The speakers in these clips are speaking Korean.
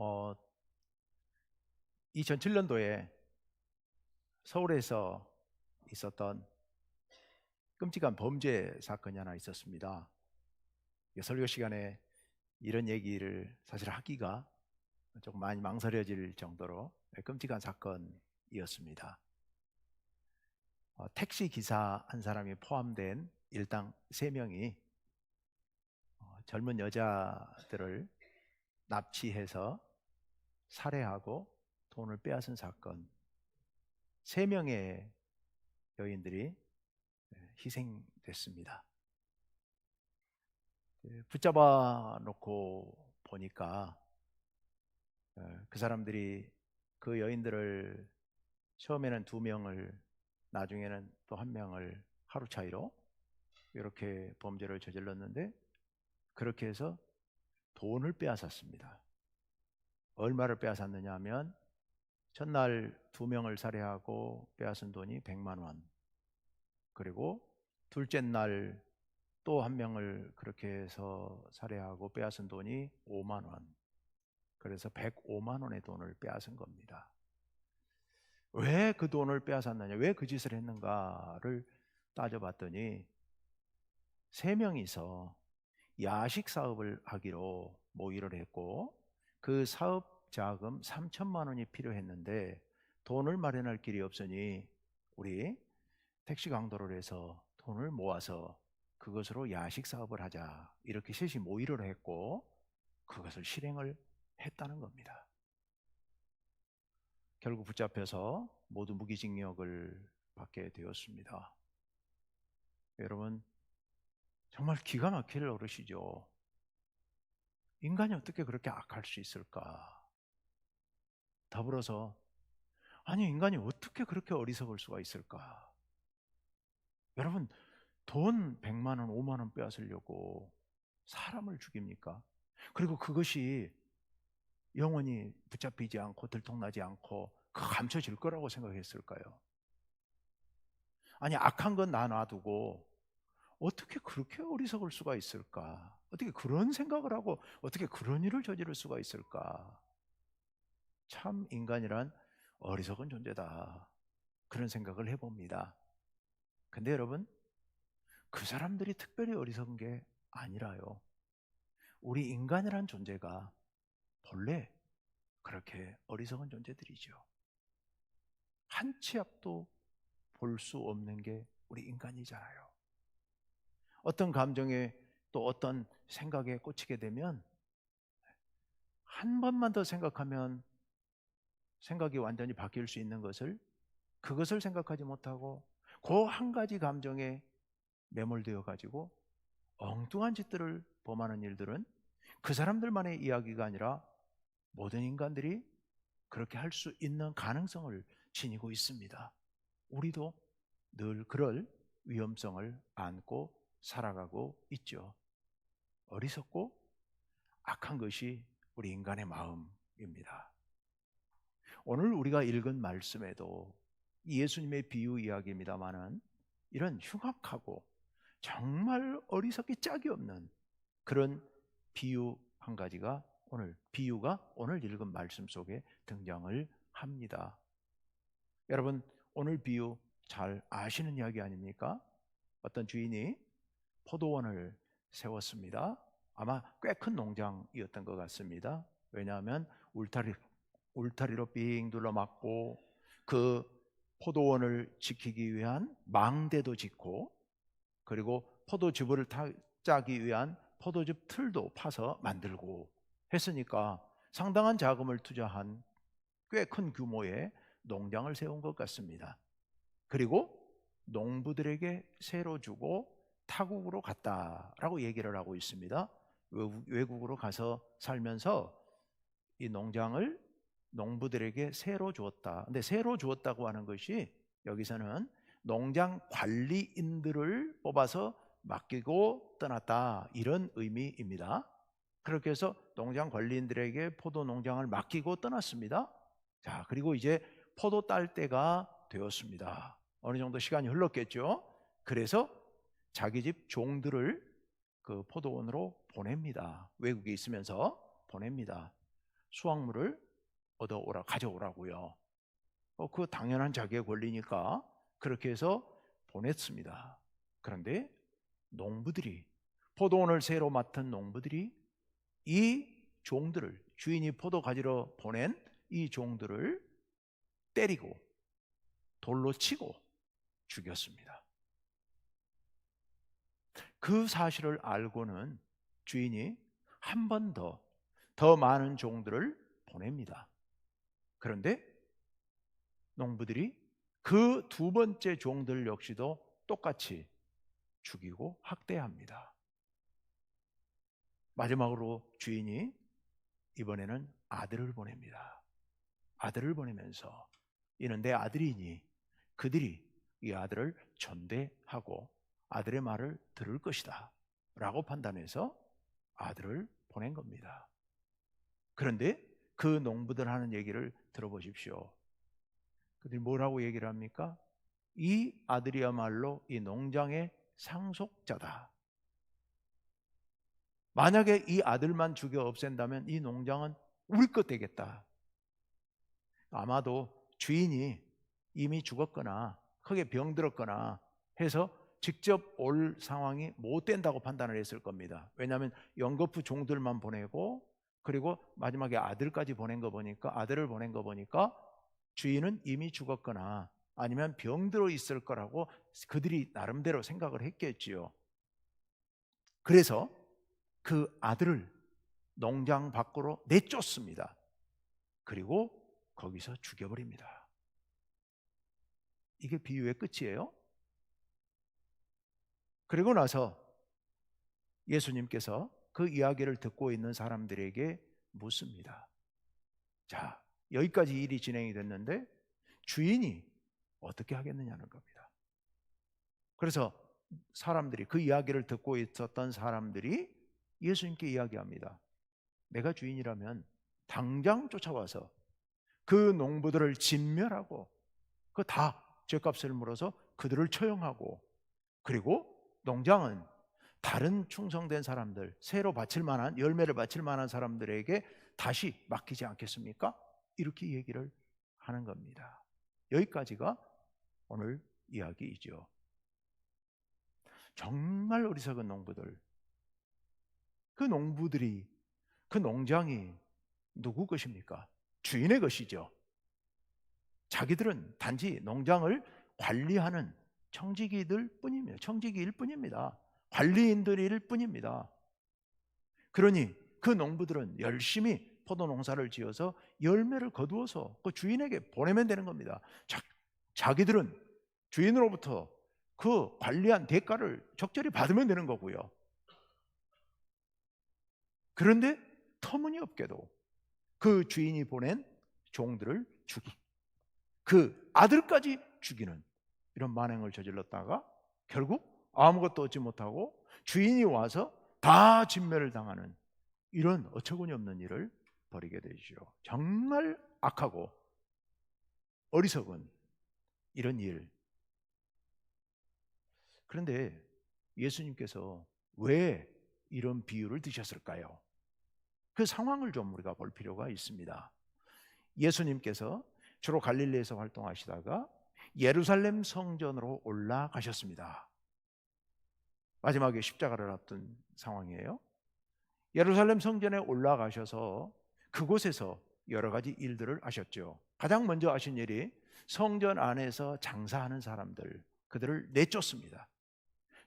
어, 2007년도에 서울에서 있었던 끔찍한 범죄 사건이 하나 있었습니다. 설교 시간에 이런 얘기를 사실 하기가 조금 많이 망설여질 정도로 끔찍한 사건이었습니다. 택시 기사 한 사람이 포함된 일당 3명이 젊은 여자들을 납치해서 살해하고 돈을 빼앗은 사건. 3명의 여인들이 희생됐습니다. 붙잡아 놓고 보니까 그 사람들이 그 여인들을 처음에는 2명을, 나중에는 또 1명을 하루 차이로 이렇게 범죄를 저질렀는데, 그렇게 해서 돈을 빼앗았습니다. 얼마를 빼앗았느냐 하면, 첫날 2명을 살해하고 빼앗은 돈이 100만 원, 그리고 둘째 날 또 1명을 그렇게 해서 살해하고 빼앗은 돈이 5만 원, 그래서 105만 원의 돈을 빼앗은 겁니다. 왜 그 돈을 빼앗았느냐, 왜 그 짓을 했는가를 따져봤더니 3명이서 야식 사업을 하기로 모의를 했고, 그 사업 자금 3천만 원이 필요했는데 돈을 마련할 길이 없으니 우리 택시 강도를 해서 돈을 모아서 그것으로 야식 사업을 하자, 이렇게 셋이 모의를 했고 그것을 실행을 했다는 겁니다. 결국 붙잡혀서 모두 무기징역을 받게 되었습니다. 여러분, 정말 기가 막힐 어르시죠. 인간이 어떻게 그렇게 악할 수 있을까? 더불어서, 아니, 인간이 어떻게 그렇게 어리석을 수가 있을까? 여러분, 돈 100만 원, 5만 원 빼앗으려고 사람을 죽입니까? 그리고 그것이 영원히 붙잡히지 않고 들통나지 않고 감춰질 거라고 생각했을까요? 아니, 악한 건 놔두고 어떻게 그렇게 어리석을 수가 있을까? 어떻게 그런 생각을 하고 어떻게 그런 일을 저지를 수가 있을까? 참 인간이란 어리석은 존재다, 그런 생각을 해봅니다. 근데 여러분, 그 사람들이 특별히 어리석은 게 아니라요, 우리 인간이란 존재가 본래 그렇게 어리석은 존재들이죠. 한 치 앞도 볼 수 없는 게 우리 인간이잖아요. 어떤 감정에, 또 어떤 생각에 꽂히게 되면 한 번만 더 생각하면 생각이 완전히 바뀔 수 있는 것을, 그것을 생각하지 못하고 그 한 가지 감정에 매몰되어 가지고 엉뚱한 짓들을 범하는 일들은 그 사람들만의 이야기가 아니라 모든 인간들이 그렇게 할 수 있는 가능성을 지니고 있습니다. 우리도 늘 그럴 위험성을 안고 살아가고 있죠. 어리석고 악한 것이 우리 인간의 마음입니다. 오늘 우리가 읽은 말씀에도 예수님의 비유 이야기입니다마는 이런 흉악하고 정말 어리석기 짝이 없는 그런 비유 한 가지가 비유가 오늘 읽은 말씀 속에 등장을 합니다. 여러분, 오늘 비유 잘 아시는 이야기 아닙니까? 어떤 주인이 포도원을 세웠습니다. 아마 꽤 큰 농장이었던 것 같습니다. 왜냐하면 울타리로 빙 둘러막고 그 포도원을 지키기 위한 망대도 짓고, 그리고 포도즙을 짜기 위한 포도즙 틀도 파서 만들고 했으니까 상당한 자금을 투자한 꽤 큰 규모의 농장을 세운 것 같습니다. 그리고 농부들에게 새로 주고 타국으로 갔다라고 얘기를 하고 있습니다. 외국으로 가서 살면서 이 농장을 농부들에게 새로 주었다. 근데 새로 주었다고 하는 것이 여기서는 농장 관리인들을 뽑아서 맡기고 떠났다, 이런 의미입니다. 그렇게 해서 농장 관리인들에게 포도 농장을 맡기고 떠났습니다. 자, 그리고 이제 포도 딸 때가 되었습니다. 어느 정도 시간이 흘렀겠죠. 그래서 자기 집 종들을 그 포도원으로 보냅니다. 외국에 있으면서 보냅니다. 수확물을 가져오라고요. 그 당연한 자기의 권리니까 그렇게 해서 보냈습니다. 그런데 농부들이, 포도원을 새로 맡은 농부들이 이 종들을, 주인이 포도 가지러 보낸 이 종들을 때리고 돌로 치고 죽였습니다. 그 사실을 알고는 주인이 한 번 더 많은 종들을 보냅니다. 그런데 농부들이 그 두 번째 종들 역시도 똑같이 죽이고 학대합니다. 마지막으로 주인이 이번에는 아들을 보냅니다. 아들을 보내면서 이는 내 아들이니 그들이 이 아들을 전대하고 아들의 말을 들을 것이다 라고 판단해서 아들을 보낸 겁니다. 그런데 그 농부들 하는 얘기를 들어보십시오. 그들이 뭐라고 얘기를 합니까? 이 아들이야말로 이 농장의 상속자다. 만약에 이 아들만 죽여 없앤다면 이 농장은 우리 것 되겠다. 아마도 주인이 이미 죽었거나 크게 병들었거나 해서 직접 올 상황이 못 된다고 판단을 했을 겁니다. 왜냐하면 연거푸 종들만 보내고 그리고 마지막에 아들까지 아들을 보낸 거 보니까 주인은 이미 죽었거나 아니면 병들어 있을 거라고 그들이 나름대로 생각을 했겠지요. 그래서 그 아들을 농장 밖으로 내쫓습니다. 그리고 거기서 죽여버립니다. 이게 비유의 끝이에요. 그리고 나서 예수님께서 그 이야기를 듣고 있는 사람들에게 묻습니다. 자, 여기까지 일이 진행이 됐는데 주인이 어떻게 하겠느냐는 겁니다. 그래서 사람들이, 그 이야기를 듣고 있었던 사람들이 예수님께 이야기합니다. 내가 주인이라면 당장 쫓아와서 그 농부들을 진멸하고 그 다 죗값을 물어서 그들을 처형하고, 그리고 농장은 다른 충성된 사람들, 새로 바칠 만한, 열매를 바칠 만한 사람들에게 다시 맡기지 않겠습니까? 이렇게 얘기를 하는 겁니다. 여기까지가 오늘 이야기이죠. 정말 어리석은 농부들. 그 농부들이, 그 농장이 누구 것입니까? 주인의 것이죠. 자기들은 단지 농장을 관리하는 청지기일 뿐입니다. 관리인들일 뿐입니다. 그러니 그 농부들은 열심히 포도 농사를 지어서 열매를 거두어서 그 주인에게 보내면 되는 겁니다. 자기들은 주인으로부터 그 관리한 대가를 적절히 받으면 되는 거고요. 그런데 터무니없게도 그 주인이 보낸 종들을 그 아들까지 죽이는 이런 만행을 저질렀다가 결국 아무것도 얻지 못하고 주인이 와서 다 진멸을 당하는 이런 어처구니 없는 일을 벌이게 되죠. 정말 악하고 어리석은 이런 일. 그런데 예수님께서 왜 이런 비유를 드셨을까요? 그 상황을 좀 우리가 볼 필요가 있습니다. 예수님께서 주로 갈릴리에서 활동하시다가 예루살렘 성전으로 올라가셨습니다. 마지막에 십자가를 앞둔 상황이에요. 예루살렘 성전에 올라가셔서 그곳에서 여러 가지 일들을 하셨죠. 가장 먼저 하신 일이 성전 안에서 장사하는 사람들, 그들을 내쫓습니다.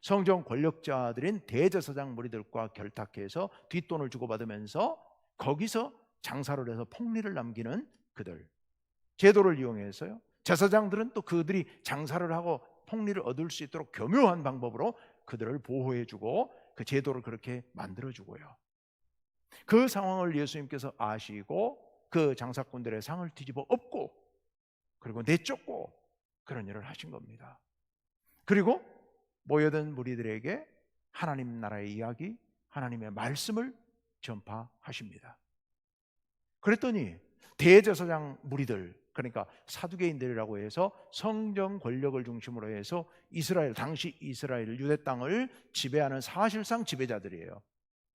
성전 권력자들인 대제사장 무리들과 결탁해서 뒷돈을 주고받으면서 거기서 장사를 해서 폭리를 남기는 그들, 제도를 이용해서요. 제사장들은 또 그들이 장사를 하고 폭리를 얻을 수 있도록 교묘한 방법으로 그들을 보호해주고 그 제도를 그렇게 만들어주고요. 그 상황을 예수님께서 아시고 그 장사꾼들의 상을 뒤집어 엎고 그리고 내쫓고 그런 일을 하신 겁니다. 그리고 모여든 무리들에게 하나님 나라의 이야기, 하나님의 말씀을 전파하십니다. 그랬더니 대제사장 무리들, 그러니까 사두개인들이라고 해서 성전 권력을 중심으로 해서 당시 이스라엘 유대 땅을 지배하는 사실상 지배자들이에요.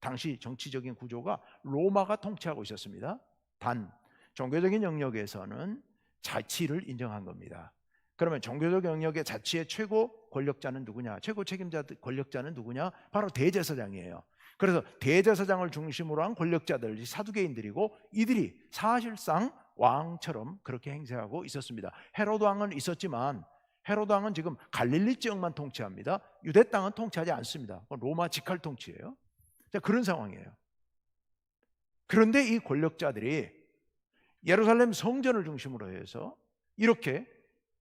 당시 정치적인 구조가 로마가 통치하고 있었습니다. 단 종교적인 영역에서는 자치를 인정한 겁니다. 그러면 종교적 영역의 자치의 최고 권력자는 누구냐? 최고 책임자 권력자는 누구냐? 바로 대제사장이에요. 그래서 대제사장을 중심으로 한 권력자들, 사두개인들이고, 이들이 사실상 왕처럼 그렇게 행세하고 있었습니다. 헤로드 왕은 있었지만 헤로드 왕은 지금 갈릴리 지역만 통치합니다. 유대 땅은 통치하지 않습니다. 로마 직할 통치예요. 자, 그런 상황이에요. 그런데 이 권력자들이 예루살렘 성전을 중심으로 해서 이렇게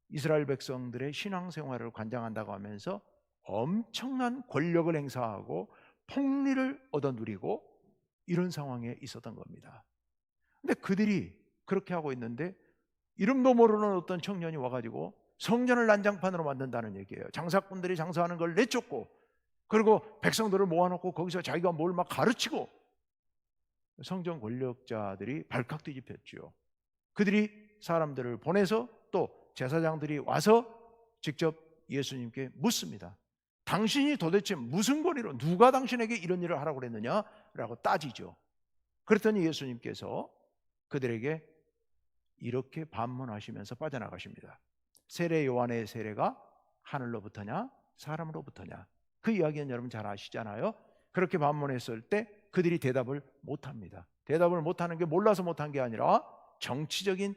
이스라엘 백성들의 신앙생활을 관장한다고 하면서 엄청난 권력을 행사하고 폭리를 얻어 누리고 이런 상황에 있었던 겁니다. 근데 그들이 그렇게 하고 있는데 이름도 모르는 어떤 청년이 와가지고 성전을 난장판으로 만든다는 얘기예요. 장사꾼들이 장사하는 걸 내쫓고, 그리고 백성들을 모아놓고 거기서 자기가 뭘 막 가르치고, 성전 권력자들이 발칵 뒤집혔죠. 그들이 사람들을 보내서 또 제사장들이 와서 직접 예수님께 묻습니다. 당신이 도대체 무슨 권위로, 누가 당신에게 이런 일을 하라고 그랬느냐라고 따지죠. 그랬더니 예수님께서 그들에게 이렇게 반문하시면서 빠져나가십니다. 세례 요한의 세례가 하늘로부터냐 사람으로부터냐, 그 이야기는 여러분 잘 아시잖아요. 그렇게 반문했을 때 그들이 대답을 못합니다. 대답을 못하는 게 몰라서 못한 게 아니라 정치적인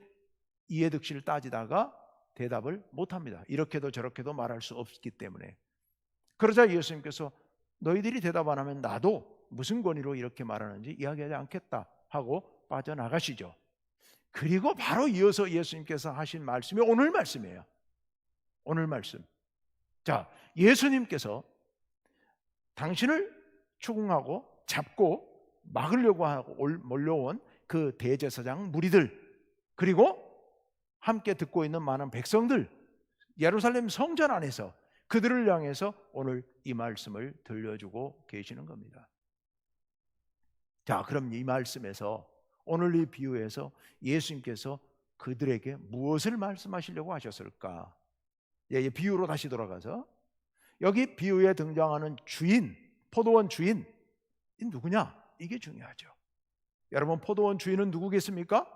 이해득실을 따지다가 대답을 못합니다. 이렇게도 저렇게도 말할 수 없기 때문에. 그러자 예수님께서 너희들이 대답 안 하면 나도 무슨 권위로 이렇게 말하는지 이야기하지 않겠다 하고 빠져나가시죠. 그리고 바로 이어서 예수님께서 하신 말씀이 오늘 말씀이에요. 오늘 말씀. 자, 예수님께서 당신을 추궁하고 잡고 막으려고 하고 몰려온 그 대제사장 무리들, 그리고 함께 듣고 있는 많은 백성들, 예루살렘 성전 안에서 그들을 향해서 오늘 이 말씀을 들려주고 계시는 겁니다. 자, 그럼 이 말씀에서, 오늘 이 비유에서 예수님께서 그들에게 무엇을 말씀하시려고 하셨을까? 비유로 다시 돌아가서 여기 비유에 등장하는 주인, 포도원 주인, 이 누구냐? 이게 중요하죠. 여러분, 포도원 주인은 누구겠습니까?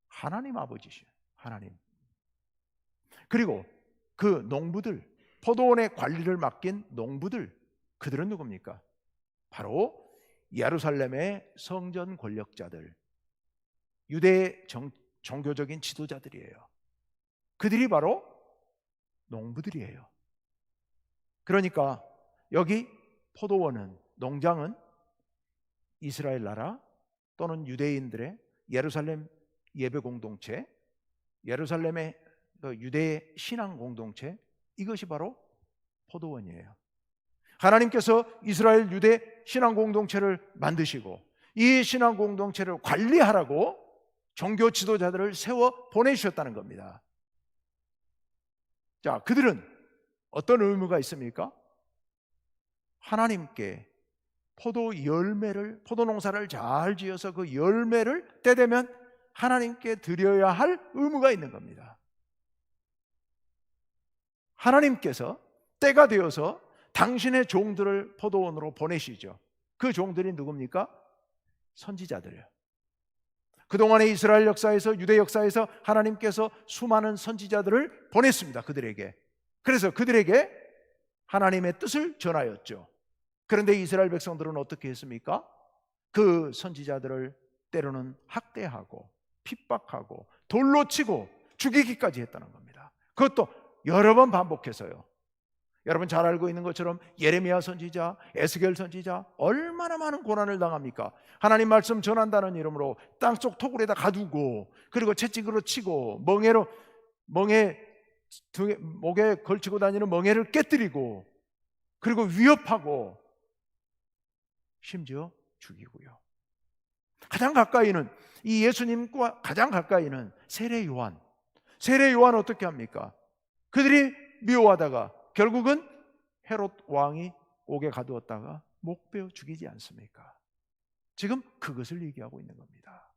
하나님 아버지시죠. 하나님. 그리고 그 농부들, 포도원의 관리를 맡긴 농부들, 그들은 누굽니까? 바로 예루살렘의 성전 권력자들, 유대의 종교적인 지도자들이에요. 그들이 바로 농부들이에요. 그러니까 여기 포도원은, 농장은 이스라엘 나라 또는 유대인들의 예루살렘 예배 공동체, 예루살렘의 유대 신앙 공동체, 이것이 바로 포도원이에요. 하나님께서 이스라엘 유대 신앙 공동체를 만드시고 이 신앙 공동체를 관리하라고 종교 지도자들을 세워 보내주셨다는 겁니다. 자, 그들은 어떤 의무가 있습니까? 하나님께 포도 농사를 잘 지어서 그 열매를 때 되면 하나님께 드려야 할 의무가 있는 겁니다. 하나님께서 때가 되어서 당신의 종들을 포도원으로 보내시죠. 그 종들이 누굽니까? 선지자들이에요. 그동안의 이스라엘 역사에서, 유대 역사에서 하나님께서 수많은 선지자들을 보냈습니다. 그들에게. 그래서 그들에게 하나님의 뜻을 전하였죠. 그런데 이스라엘 백성들은 어떻게 했습니까? 그 선지자들을 때로는 학대하고 핍박하고 돌로 치고 죽이기까지 했다는 겁니다. 그것도 여러 번 반복해서요. 여러분 잘 알고 있는 것처럼 예레미야 선지자, 에스겔 선지자 얼마나 많은 고난을 당합니까? 하나님 말씀 전한다는 이름으로 땅속 토굴에다 가두고, 그리고 채찍으로 치고, 목에 걸치고 다니는 멍에를 깨뜨리고, 그리고 위협하고, 심지어 죽이고요. 가장 가까이는, 이 예수님과 가장 가까이는 세례 요한. 세례 요한 어떻게 합니까? 그들이 미워하다가 결국은 헤롯 왕이 옥에 가두었다가 목 베어 죽이지 않습니까? 지금 그것을 얘기하고 있는 겁니다.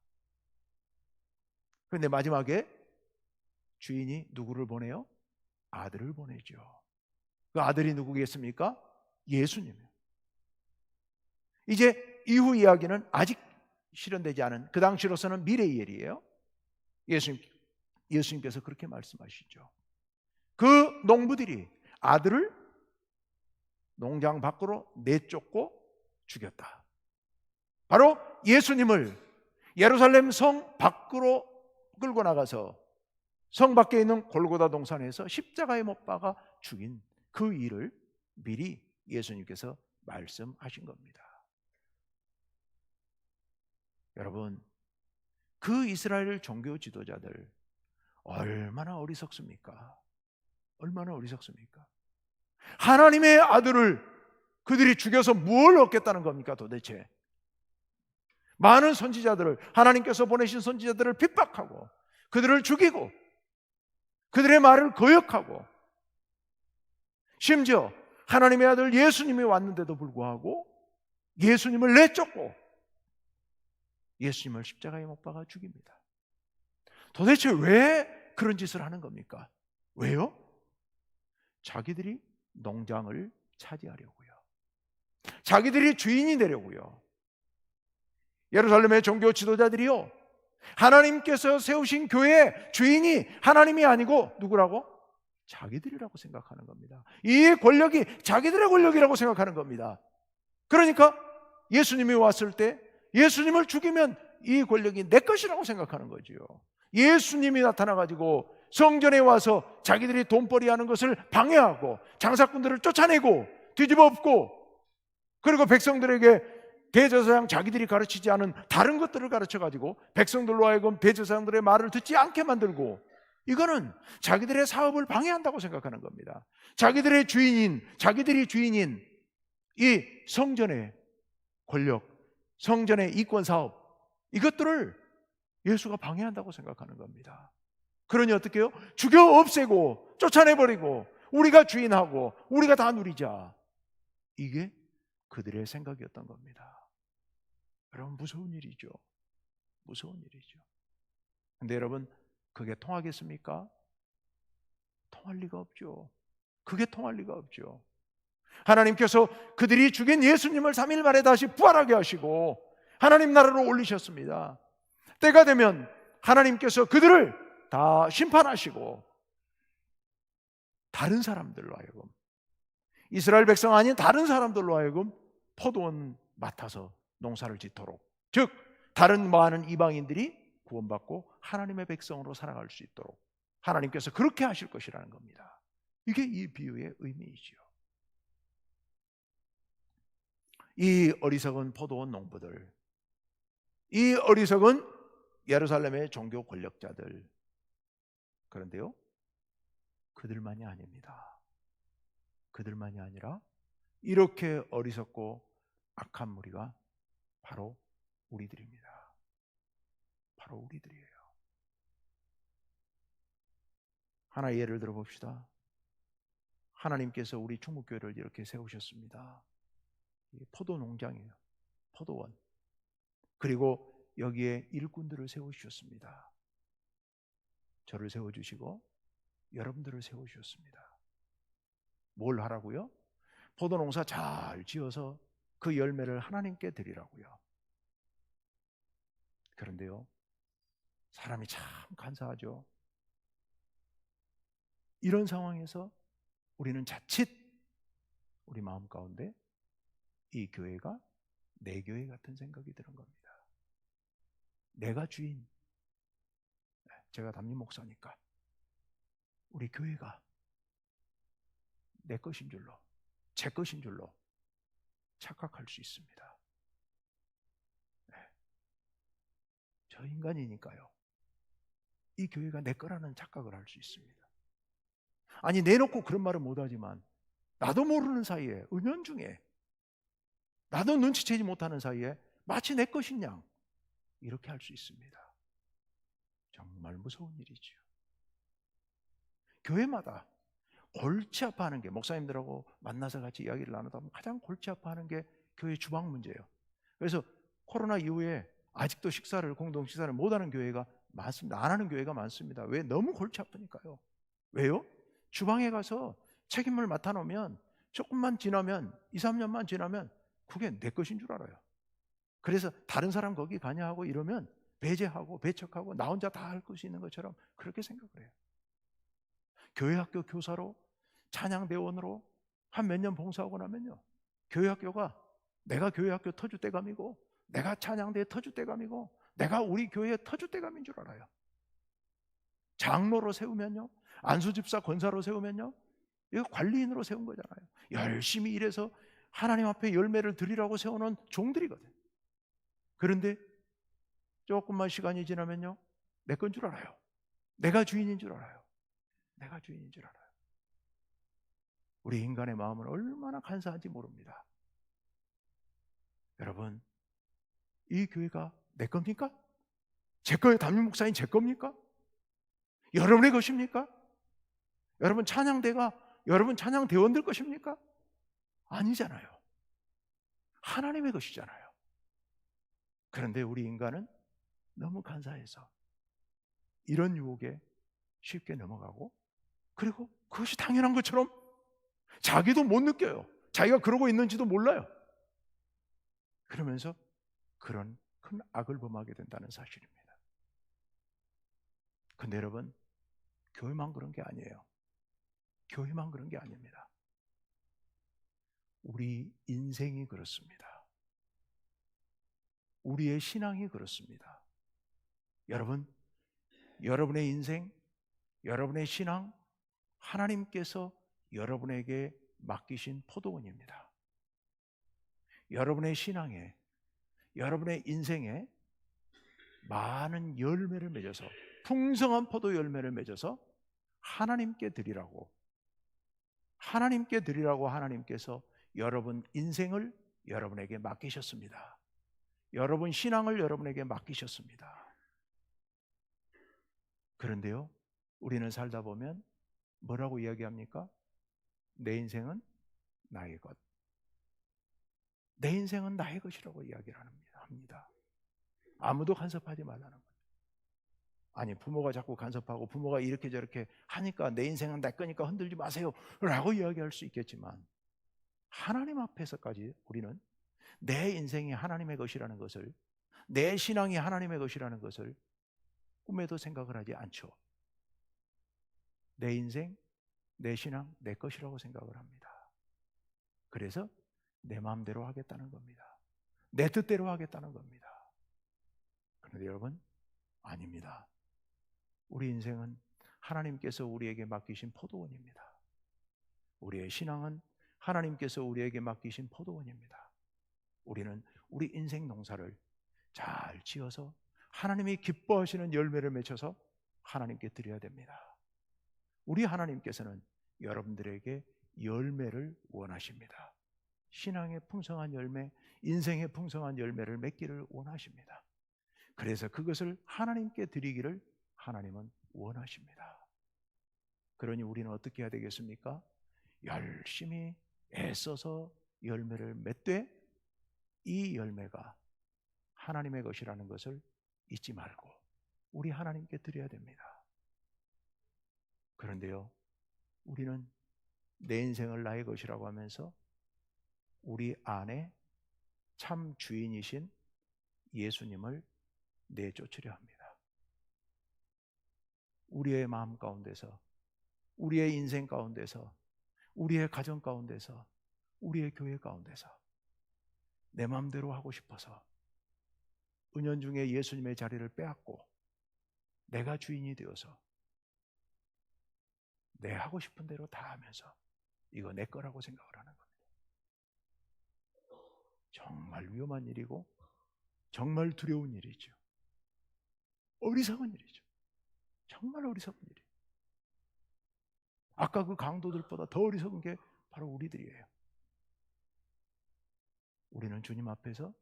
그런데 마지막에 주인이 누구를 보내요? 아들을 보내죠. 그 아들이 누구겠습니까? 예수님이에요. 이제 이후 이야기는 아직 실현되지 않은, 그 당시로서는 미래의 일이에요. 예수님께서 그렇게 말씀하시죠. 그 농부들이 아들을 농장 밖으로 내쫓고 죽였다. 바로 예수님을 예루살렘 성 밖으로 끌고 나가서 성 밖에 있는 골고다 동산에서 십자가에 못 박아 죽인 그 일을 미리 예수님께서 말씀하신 겁니다. 여러분, 그 이스라엘 종교 지도자들 얼마나 어리석습니까? 얼마나 어리석습니까? 하나님의 아들을 그들이 죽여서 뭘 얻겠다는 겁니까 도대체? 많은 선지자들을, 하나님께서 보내신 선지자들을 핍박하고 그들을 죽이고 그들의 말을 거역하고, 심지어 하나님의 아들 예수님이 왔는데도 불구하고 예수님을 내쫓고 예수님을 십자가에 못 박아 죽입니다. 도대체 왜 그런 짓을 하는 겁니까? 왜요? 자기들이 농장을 차지하려고요. 자기들이 주인이 되려고요. 예루살렘의 종교 지도자들이요, 하나님께서 세우신 교회의 주인이 하나님이 아니고 누구라고? 자기들이라고 생각하는 겁니다. 이 권력이 자기들의 권력이라고 생각하는 겁니다. 그러니까 예수님이 왔을 때 예수님을 죽이면 이 권력이 내 것이라고 생각하는 거지요. 예수님이 나타나가지고 성전에 와서 자기들이 돈벌이 하는 것을 방해하고 장사꾼들을 쫓아내고 뒤집어 엎고, 그리고 백성들에게 대제사장 자기들이 가르치지 않은 다른 것들을 가르쳐가지고 백성들로 하여금 대제사장들의 말을 듣지 않게 만들고, 이거는 자기들의 사업을 방해한다고 생각하는 겁니다. 자기들이 주인인 이 성전의 권력, 성전의 이권 사업, 이것들을 예수가 방해한다고 생각하는 겁니다. 그러니 어떻게 해요? 죽여 없애고 쫓아내버리고 우리가 주인하고 우리가 다 누리자, 이게 그들의 생각이었던 겁니다. 여러분, 무서운 일이죠. 무서운 일이죠. 근데 여러분, 그게 통하겠습니까? 통할 리가 없죠. 그게 통할 리가 없죠. 하나님께서 그들이 죽인 예수님을 3일 만에 다시 부활하게 하시고 하나님 나라로 올리셨습니다. 때가 되면 하나님께서 그들을 다 심판하시고 다른 사람들로 하여금, 이스라엘 백성 아닌 다른 사람들로 하여금 포도원 맡아서 농사를 짓도록, 즉 다른 많은 이방인들이 구원받고 하나님의 백성으로 살아갈 수 있도록 하나님께서 그렇게 하실 것이라는 겁니다. 이게 이 비유의 의미이지요. 이 어리석은 포도원 농부들, 이 어리석은 예루살렘의 종교 권력자들, 그런데요, 그들만이 아닙니다. 그들만이 아니라 이렇게 어리석고 악한 무리가 바로 우리들입니다. 바로 우리들이에요. 하나 예를 들어 봅시다. 하나님께서 우리 충북교회를 이렇게 세우셨습니다. 포도 농장이에요. 포도원. 그리고 여기에 일꾼들을 세우셨습니다. 저를 세워주시고 여러분들을 세우셨습니다. 뭘 하라고요? 포도 농사 잘 지어서 그 열매를 하나님께 드리라고요. 그런데요, 사람이 참 간사하죠. 이런 상황에서 우리는 자칫 우리 마음 가운데 이 교회가 내 교회 같은 생각이 드는 겁니다. 내가 주인, 제가 담임 목사니까 우리 교회가 내 것인 줄로, 제 것인 줄로 착각할 수 있습니다. 저 인간이니까요, 이 교회가 내 거라는 착각을 할 수 있습니다. 아니, 내놓고 그런 말은 못하지만 나도 모르는 사이에, 은연중에 나도 눈치채지 못하는 사이에 마치 내 것인 양 이렇게 할 수 있습니다. 정말 무서운 일이죠. 교회마다 골치 아파하는 게, 목사님들하고 만나서 같이 이야기를 나누다 보면 가장 골치 아파하는 게 교회 주방 문제예요. 그래서 코로나 이후에 아직도 공동 식사를 못하는 교회가 많습니다. 안 하는 교회가 많습니다. 왜? 너무 골치 아프니까요. 왜요? 주방에 가서 책임을 맡아놓으면 조금만 지나면, 2, 3년만 지나면 그게 내 것인 줄 알아요. 그래서 다른 사람 거기 가냐 하고 이러면 배제하고 배척하고 나 혼자 다 할 수 있는 것처럼 그렇게 생각을 해요. 교회 학교 교사로 찬양대원으로 한 몇 년 봉사하고 나면요, 교회 학교가 내가 교회 학교 터줏대감이고 내가 찬양대 터줏대감이고 내가 우리 교회의 터줏대감인 줄 알아요. 장로로 세우면요, 안수집사 권사로 세우면요, 이거 관리인으로 세운 거잖아요. 열심히 일해서 하나님 앞에 열매를 드리라고 세우는 종들이거든. 그런데 조금만 시간이 지나면요, 내 건 줄 알아요. 내가 주인인 줄 알아요. 내가 주인인 줄 알아요. 우리 인간의 마음은 얼마나 간사한지 모릅니다. 여러분, 이 교회가 내 겁니까? 제 거의 담임 목사인 제 겁니까? 여러분의 것입니까? 여러분 찬양대가 여러분 찬양대원들 것입니까? 아니잖아요. 하나님의 것이잖아요. 그런데 우리 인간은 너무 간사해서 이런 유혹에 쉽게 넘어가고, 그리고 그것이 당연한 것처럼 자기도 못 느껴요. 자기가 그러고 있는지도 몰라요. 그러면서 그런 큰 악을 범하게 된다는 사실입니다. 근데 여러분, 교회만 그런 게 아니에요. 교회만 그런 게 아닙니다. 우리 인생이 그렇습니다. 우리의 신앙이 그렇습니다. 여러분, 여러분의 인생, 여러분의 신앙, 하나님께서 여러분에게 맡기신 포도원입니다. 여러분의 신앙에, 여러분의 인생에 많은 열매를 맺어서, 풍성한 포도 열매를 맺어서 하나님께 드리라고 하나님께서 여러분 인생을 여러분에게 맡기셨습니다. 여러분 신앙을 여러분에게 맡기셨습니다. 그런데요, 우리는 살다 보면 뭐라고 이야기합니까? 내 인생은 나의 것. 내 인생은 나의 것이라고 이야기를 합니다. 아무도 간섭하지 말라는 거죠. 아니, 부모가 자꾸 간섭하고 부모가 이렇게 저렇게 하니까 내 인생은 내 거니까 흔들지 마세요 라고 이야기할 수 있겠지만, 하나님 앞에서까지 우리는 내 인생이 하나님의 것이라는 것을, 내 신앙이 하나님의 것이라는 것을 꿈에도 생각을 하지 않죠. 내 인생, 내 신앙, 내 것이라고 생각을 합니다. 그래서 내 마음대로 하겠다는 겁니다. 내 뜻대로 하겠다는 겁니다. 그런데 여러분, 아닙니다. 우리 인생은 하나님께서 우리에게 맡기신 포도원입니다. 우리의 신앙은 하나님께서 우리에게 맡기신 포도원입니다. 우리는 우리 인생 농사를 잘 지어서 하나님이 기뻐하시는 열매를 맺혀서 하나님께 드려야 됩니다. 우리 하나님께서는 여러분들에게 열매를 원하십니다. 신앙의 풍성한 열매, 인생의 풍성한 열매를 맺기를 원하십니다. 그래서 그것을 하나님께 드리기를 하나님은 원하십니다. 그러니 우리는 어떻게 해야 되겠습니까? 열심히 애써서 열매를 맺되 이 열매가 하나님의 것이라는 것을 잊지 말고 우리 하나님께 드려야 됩니다. 그런데요, 우리는 내 인생을 나의 것이라고 하면서 우리 안에 참 주인이신 예수님을 내쫓으려 합니다. 우리의 마음 가운데서, 우리의 인생 가운데서, 우리의 가정 가운데서, 우리의 교회 가운데서 내 마음대로 하고 싶어서 은연중에 예수님의 자리를 빼앗고 내가 주인이 되어서 내 하고 싶은 대로 다 하면서 이거 내 거라고 생각을 하는 겁니다. 정말 위험한 일이고 정말 두려운 일이죠. 어리석은 일이죠. 정말 어리석은 일이에요. 아까 그 강도들보다 더 어리석은 게 바로 우리들이에요. 우리는 주님 앞에서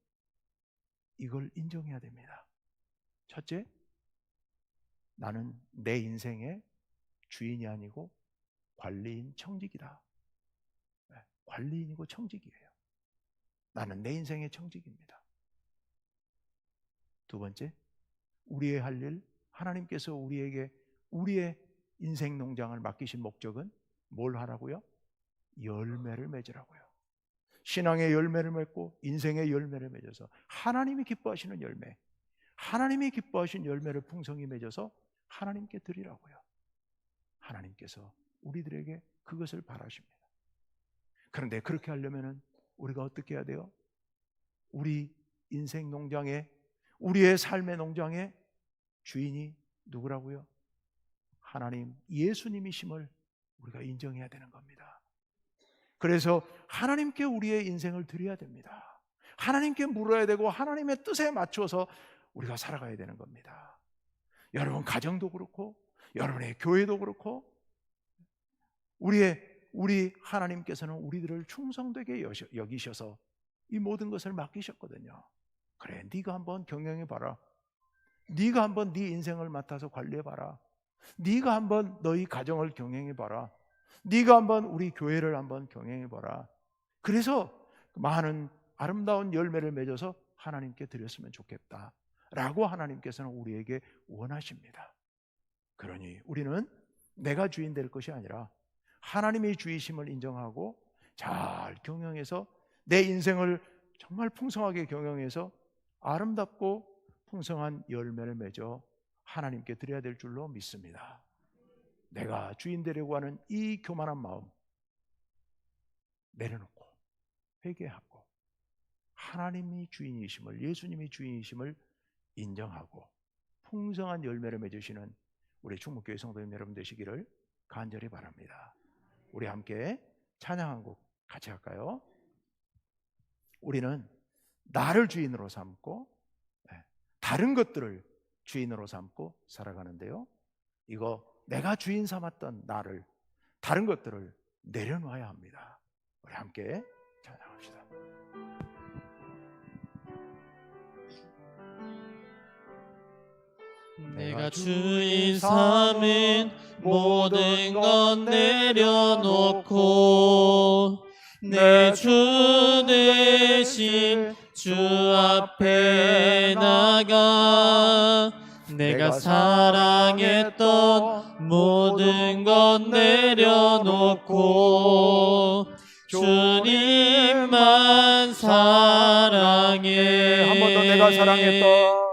이걸 인정해야 됩니다. 첫째, 나는 내 인생의 주인이 아니고 관리인, 청직이다. 관리인이고 청직이에요. 나는 내 인생의 청직입니다. 두 번째, 우리의 할 일, 하나님께서 우리에게 우리의 인생 농장을 맡기신 목적은 뭘 하라고요? 열매를 맺으라고요. 신앙의 열매를 맺고 인생의 열매를 맺어서 하나님이 기뻐하시는 열매, 하나님이 기뻐하신 열매를 풍성히 맺어서 하나님께 드리라고요. 하나님께서 우리들에게 그것을 바라십니다. 그런데 그렇게 하려면 우리가 어떻게 해야 돼요? 우리 인생 농장에, 우리의 삶의 농장에 주인이 누구라고요? 하나님, 예수님이심을 우리가 인정해야 되는 겁니다. 그래서 하나님께 우리의 인생을 드려야 됩니다. 하나님께 물어야 되고 하나님의 뜻에 맞춰서 우리가 살아가야 되는 겁니다. 여러분 가정도 그렇고 여러분의 교회도 그렇고 우리 하나님께서는 우리들을 충성되게 여기셔서 이 모든 것을 맡기셨거든요. 그래, 네가 한번 경영해 봐라. 네가 한번 네 인생을 맡아서 관리해 봐라. 네가 한번 너희 가정을 경영해 봐라. 네가 한번 우리 교회를 한번 경영해 봐라. 그래서 많은 아름다운 열매를 맺어서 하나님께 드렸으면 좋겠다 라고 하나님께서는 우리에게 원하십니다. 그러니 우리는 내가 주인 될 것이 아니라 하나님의 주이심을 인정하고 잘 경영해서 내 인생을 정말 풍성하게 경영해서 아름답고 풍성한 열매를 맺어 하나님께 드려야 될 줄로 믿습니다. 내가 주인 되려고 하는 이 교만한 마음 내려놓고 회개하고 하나님이 주인이심을, 예수님이 주인이심을 인정하고 풍성한 열매를 맺으시는 우리 충북교회 성도님 여러분 되시기를 간절히 바랍니다. 우리 함께 찬양 한 곡 같이 할까요? 우리는 나를 주인으로 삼고 다른 것들을 주인으로 삼고 살아가는데요, 이거 내가 주인 삼았던 나를, 다른 것들을 내려놔야 합니다. 우리 함께 찬양합시다. 내가 주인 삼은 모든 것 내려놓고 내 주 대신 주 앞에 나가 내가 사랑했던 모든 것 내려놓고 주님만 사랑해. 한 번 더 내가 사랑했던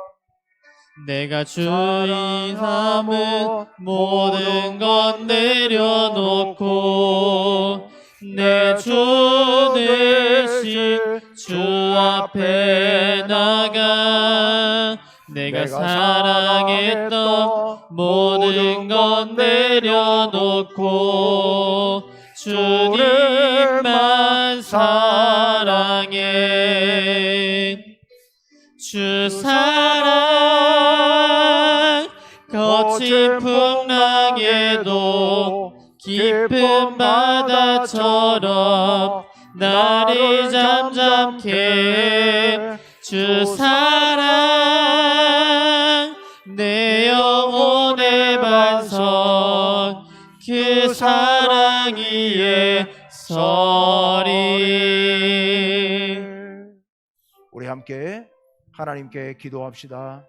내가 주인 삼은 모든 것 내려놓고 내 주 대신 주 앞에 나가 내가 사랑했던 모든 것 내려놓고 주님만 사랑해. 주 사랑 거친 풍랑에도 깊은 바다처럼 나를 잠잠케 주 사랑 내 영혼의 반석 그 사랑 위에 서리. 우리 함께 하나님께 기도합시다.